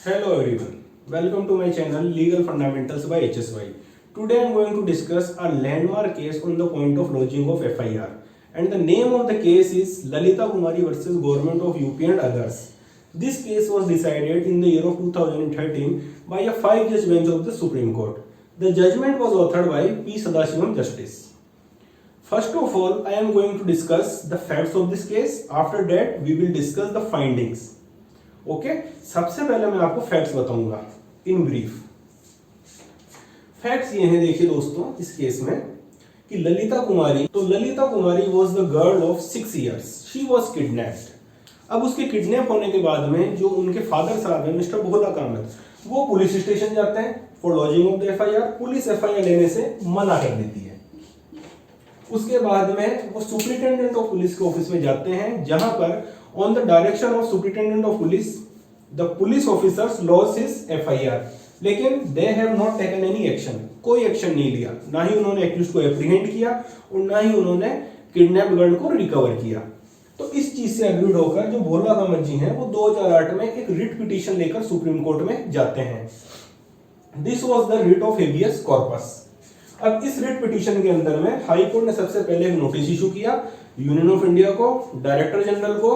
Hello everyone, welcome to my channel Legal Fundamentals by HSY. Today I am going to discuss a landmark case on the point of lodging of FIR, and the name of the case is Lalita Kumari versus Government of UP and others. This case was decided in the year of 2013 by a 5-judge bench of the Supreme Court. The judgment was authored by P. Sadashivam Justice. First of all, I am going to discuss the facts of this case. After that, we will discuss the findings. Okay सबसे पहले मैं आपको facts बताऊंगा in brief. Facts ये हैं, देखिए दोस्तों, इस केस में कि Lalita Kumari was the girl of 6 years. She was kidnapped. अब उसके किडनैप होने के बाद में जो उनके फादर साहब हैं, मिस्टर बोहला कामत, वो पुलिस स्टेशन जाते हैं for lodging of the FIR. Police FIR लेने से मना कर देती है। उसके बाद में वो सुपरिटेंडेंट ऑफ पुलिस के ऑफिस में जाते हैं, जहां पर on the direction of superintendent of police the police officers lodge his FIR, लेकिन they have not taken any action, कोई एक्शन नहीं लिया। ना ही उन्होंने एक्यूज को एप्रीहेंड किया और ना ही उन्होंने किडनैप गर्ल को रिकवर किया। तो इस चीज से अग्रीड होकर जो भोला कामत जी हैं वो 2008 में एक रिट पिटीशन लेकर सुप्रीम कोर्ट में जाते हैं। This was the writ of habeas corpus. अब इस रिट पिटीशन के अंदर में हाई कोर्ट ने सबसे पहले एक नोटिस इशू किया यूनियन ऑफ इंडिया को, डायरेक्टर जनरल को,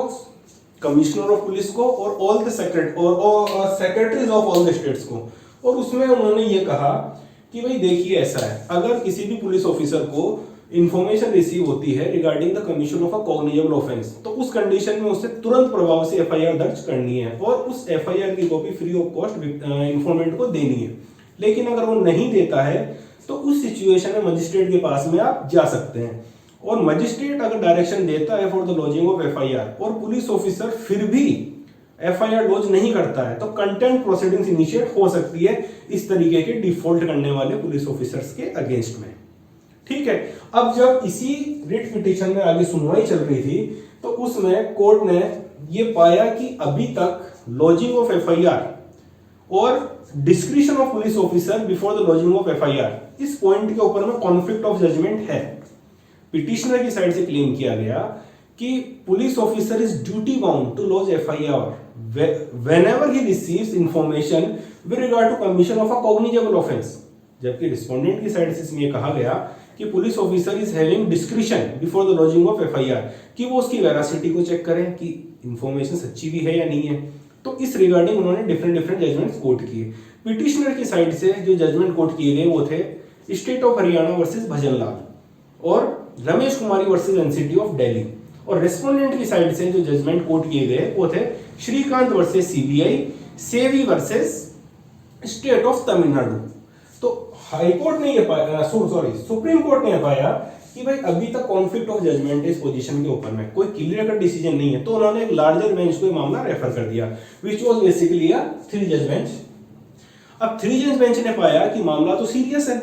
कमिश्नर ऑफ पुलिस को और all the secretaries of all the states को। और उसमें उन्होंने ये कहा कि भाई देखिए, ऐसा है, अगर किसी भी पुलिस ऑफिसर को इंफॉर्मेशन रिसीव होती है regarding the commission of a cognizable offence, तो उस कंडीशन में उसे तुरंत प्रभाव से एफआईआर दर्ज करनी है और उस एफआईआर की कॉपी फ्री ऑफ कॉस्ट इंफॉर्मेंट को देनी है। लेकिन अगर वो नहीं देता है तो उस सिचुएशन में मजिस्ट्रेट के पास में आप जा सकते हैं, और मजिस्ट्रेट अगर डायरेक्शन देता है for the lodging of FIR और पुलिस ऑफिसर फिर भी एफआईआर लॉज नहीं करता है, तो कंटेम्प्ट प्रोसीडिंग्स इनिशिएट हो सकती है इस तरीके के डिफॉल्ट करने वाले पुलिस ऑफिसर्स के अगेंस्ट में। ठीक है। अब जब इसी रिट पिटीशन में आगे सुनवाई चल रही थी तो उसमें कोर्ट ने ये पाया कि अभी तक लॉजिंग ऑफ एफआईआर और discretion of police officer before the lodging of FIR, इस पॉइंट के ऊपर में कॉन्फ्लिक्ट ऑफ जजमेंट है। पिटिशनर की साइड से क्लेम किया गया कि police officer is duty bound to lodge FIR whenever he receives information with regard to commission of a cognizable offence, जबकि रिस्पोंडेंट की साइड से इसमें कहा गया कि police officer is having discretion before the lodging of FIR, कि वो उसकी वेरासिटी को चेक करें कि इंफॉर्मेशन सच्ची भी है या नहीं है। तो इस रिगार्डिंग उन्होंने डिफरेंट जजमेंट्स कोट किए। पिटिशनर की साइड से जो जजमेंट कोट किए गए वो थे state of Haryana versus Bhajanlal और रमेश कुमारी वर्सेस एनसीटी ऑफ दिल्ली, और रेस्पोंडेंट की साइड से जो जजमेंट कोट किए गए वो थे श्रीकांत वर्सेस सीबीआई, सेवी वर्सेस स्टेट ऑफ तमिलनाडु। तो हाई कोर्ट ने ये पाया, सुप्रीम कोर्ट ने ये पाया कि भाई अभी तक कॉन्फ्लिक्ट ऑफ जजमेंट इस पोजीशन के ऊपर में कोई क्लियर कट डिसीजन नहीं है, तो उन्होंने एक लार्जर बेंच को मामला रेफर कर दिया, व्हिच वाज बेसिकली अ 3-जज बेंच। अब 3-जज बेंच ने पाया कि मामला तो सीरियस है,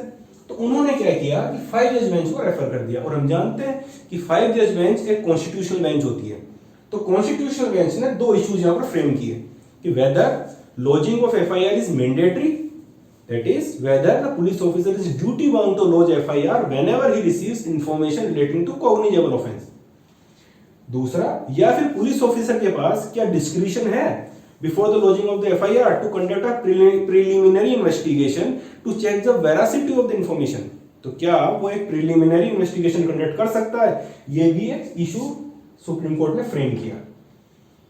तो उन्होंने क्या किया कि 5-जज बेंच को रेफर कर दिया। और हम जानते हैं कि 5-जज बेंच एक कॉन्स्टिट्यूशनल बेंच होती है। तो कॉन्स्टिट्यूशनल बेंच ने 2 इश्यूज यहां पर फ्रेम किए कि whether lodging of FIR is mandatory, that is whether the police officer is duty bound to lodge FIR whenever he receives information relating to cognizable offence. दूसरा, या फिर पुलिस ऑफिसर के पास क्या डिस्क्रिशन है before the lodging of the FIR to conduct a preliminary investigation to check the veracity of the information। तो क्या वो एक preliminary investigation conduct कर सकता है? ये भी एक इशू सुप्रीम कोर्ट ने फ्रेम किया।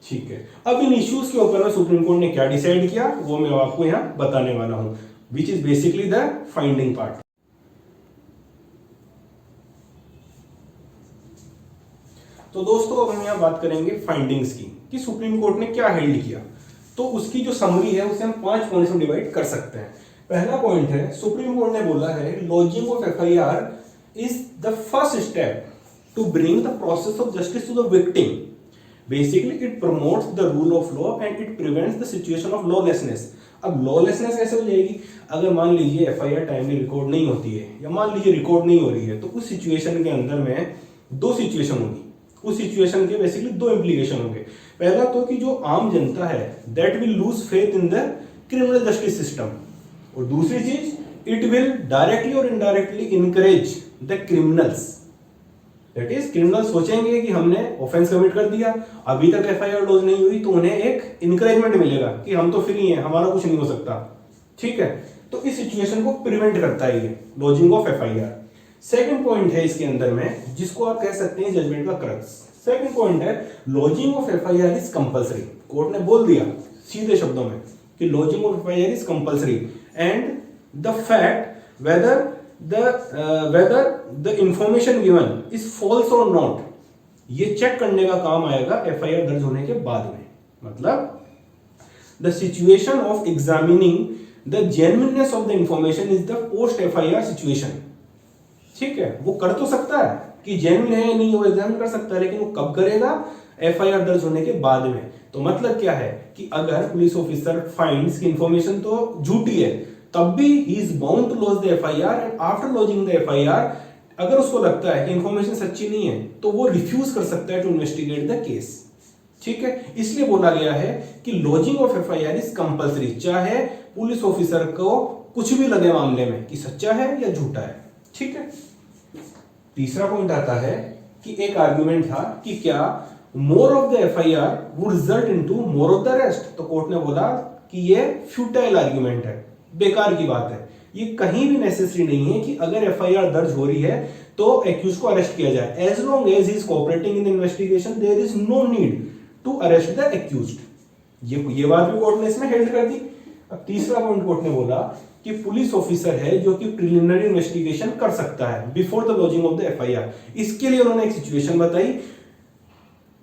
ठीक है। अब इन इश्यूज के ऊपर में सुप्रीम कोर्ट ने क्या डिसाइड किया वो मैं आपको यहाँ बताने वाला हूं, which is basically the finding part। तो दोस्तों अब हम यहाँ बात करेंगे फाइंडिंग्स की कि सुप्रीम कोर्ट ने क्या हेल्ड किया। तो उसकी जो समरी है उसे हम 5 पॉइंट्स में डिवाइड कर सकते हैं। पहला पॉइंट है, सुप्रीम कोर्ट ने बोला है lodging of FIR is the first step to bring the process of justice to the victim. Basically it promotes the rule of law and it prevents the situation of lawlessness. अब lawlessness कैसे हो जाएगी? अगर मान लीजिए FIR timely record नहीं होती है या मान लीजिए रिकॉर्ड नहीं हो रही है, तो उस सिचुएशन के अंदर में 2 सिचुएशन होगी। उस सिचुएशन के बेसिकली 2 इंप्लीकेशन होंगे। पहला तो कि जो आम जनता है that will lose faith in the criminal justice system, और दूसरी चीज इट विल डायरेक्टली और indirectly encourage the criminals that is criminal सोचेंगे कि हमने ऑफेंस कमिट कर दिया, अभी तक एफआईआर लॉन्च नहीं हुई, तो उन्हें एक इंकरेजमेंट मिलेगा कि हम तो फ्री हैं, हमारा कुछ नहीं हो सकता। ठीक है, तो इस सिचुएशन को प्रिवेंट करता है ये lodging of FIR. Second point है इसके अंदर में, जिसको आप कह सकते हैं जजमेंट का क्रक्स। सेकंड पॉइंट है lodging of FIR is compulsory. Court ने बोल दिया सीधे शब्दों में कि lodging of FIR is compulsory and the fact whether the information given is false और नॉट, ये चेक करने का काम आएगा एफआईआर दर्ज होने के बाद में। मतलब the situation of examining the genuineness of the information is the post FIR situation. ठीक है, वो कर तो सकता है कि जेन्युइन है या नहीं, वो एग्जामिन कर सकता है, लेकिन वो कब करेगा? एफआईआर दर्ज होने के बाद में। तो मतलब क्या है कि अगर पुलिस ऑफिसर फाइंड्स कि इंफॉर्मेशन तो झूठी है, तब भी he is bound to lodge the FIR and after lodging the FIR अगर उसको लगता है कि इंफॉर्मेशन सच्ची नहीं है तो वो रिफ्यूज कर सकता है टू इन्वेस्टिगेट द केस। ठीक है, इसलिए बोला गया है कि lodging of FIR is compulsory, चाहे पुलिस ऑफिसर को कुछ भी लगे मामले में कि सच्चा है या झूठा है। ठीक है, तीसरा पॉइंट आता है कि एक आर्गुमेंट था कि क्या more of the FIR would result into more of the arrest. तो कोर्ट ने बोला कि ये फ्यूटाइल आर्गुमेंट है, बेकार की बात है, ये कहीं भी नेसेसरी नहीं है कि अगर एफआईआर दर्ज हो रही है तो एक्यूज को अरेस्ट किया जाए। As long as he is cooperating in the investigation there is no need to arrest the accused. ये बात भी कोर्ट ने इसमें हेल्ड कर दी। अब तीसरा पॉइंट कोर्ट ने बोला कि पुलिस ऑफिसर है जो कि प्रिलिमिनरी इन्वेस्टिगेशन कर सकता है before the lodging of the FIR. इसके लिए उन्होंने एक सिचुएशन बताई,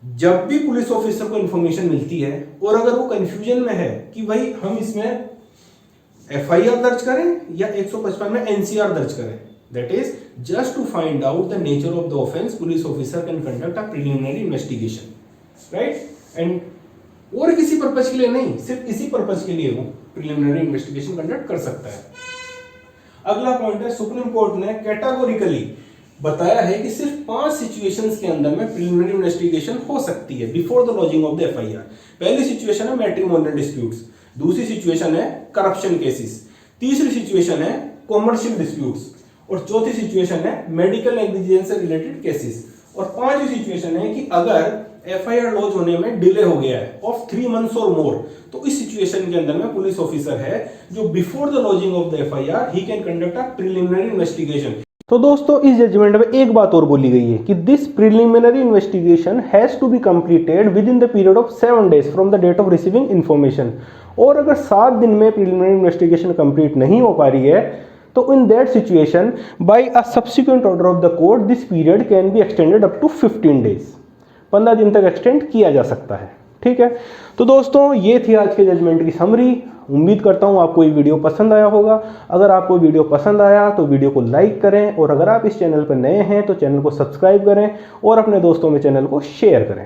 जब भी पुलिस ऑफिसर को इंफॉर्मेशन मिलती है और अगर वो कंफ्यूजन में है कि भाई हम इसमें एफआईआर दर्ज करें या 155 में एनसीआर दर्ज करें, that is just to find out the nature of the offence police officer can conduct a preliminary investigation, right. And और किसी पर्पज के लिए नहीं, सिर्फ इसी पर्पज के लिए वो प्रिलिमिनरी इन्वेस्टिगेशन कंडक्ट कर सकता है। अगला पॉइंट है, सुप्रीम कोर्ट ने कैटेगोरिकली बताया है कि सिर्फ 5 सिचुएशंस के अंदर में प्रिलिमिनरी इन्वेस्टिगेशन हो सकती है before the lodging of the FIR. पहली सिचुएशन है मैट्रिमोनियल डिस्प्यूट्स, दूसरी सिचुएशन है करप्शन केसेस, तीसरी सिचुएशन है कॉमर्शियल डिस्प्यूट्स और चौथी सिचुएशन है मेडिकल नेग्लिजेंस से रिलेटेड केसेस और पांचवी सिचुएशन है कि अगर एफआईआर लॉन्च होने में डिले हो गया है ऑफ 3 months और मोर, तो इस सिचुएशन के अंदर में पुलिस ऑफिसर है जो before the lodging of the FIR he can conduct a preliminary investigation. तो दोस्तों इस जजमेंट में एक बात और बोली गई है कि this preliminary investigation has to be completed within the period of 7 days from the date of receiving information. और अगर 7 दिन में प्रिलिमिनरी इन्वेस्टिगेशन कंप्लीट नहीं हो पा रही है तो in that situation by a subsequent order of the court this period can be extended up to 15 days, 15 दिन तक एक्सटेंड किया जा सकता है। ठीक है, तो दोस्तों ये थी आज के जजमेंट की समरी। उम्मीद करता हूँ आपको ये वीडियो पसंद आया होगा। अगर आपको वीडियो पसंद आया तो वीडियो को लाइक करें और अगर आप इस चैनल पर नए हैं तो चैनल को सब्सक्राइब करें और अपने दोस्तों में चैनल को शेयर करें।